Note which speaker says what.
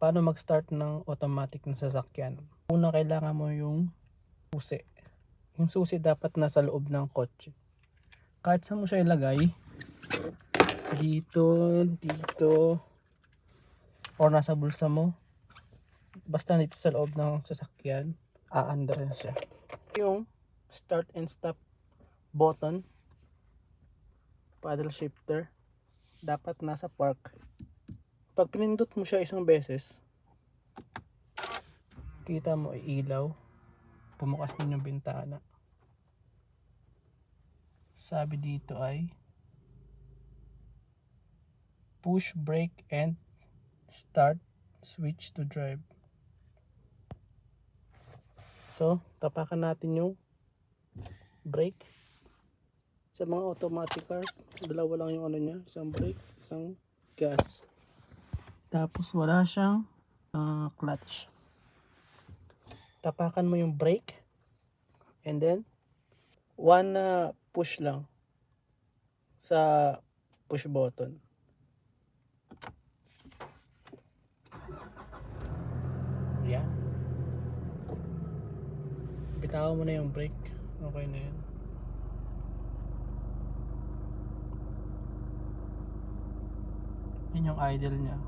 Speaker 1: Paano mag-start ng automatic na sasakyan? Una, kailangan mo yung susi. Yung susi dapat nasa loob ng kotse. Kahit saan mo siya ilagay, dito, dito, or nasa bulsa mo, basta dito sa loob ng sasakyan, aandar na siya. Yung start and stop button, paddle shifter, dapat nasa park. Pag pinindot mo siya isang beses, kita mo ilaw, pumukas din yung bintana. Sabi dito ay push brake and start, switch to drive. So, tapakan natin yung brake. Sa mga automatic cars, dalawa lang yung ano niya, isang brake, isang gas. Tapos wala siyang clutch. Tapakan mo yung brake and then one push lang sa push button. Yan. Bitawan mo na yung brake. Okay na yan. Yan yung idle niya.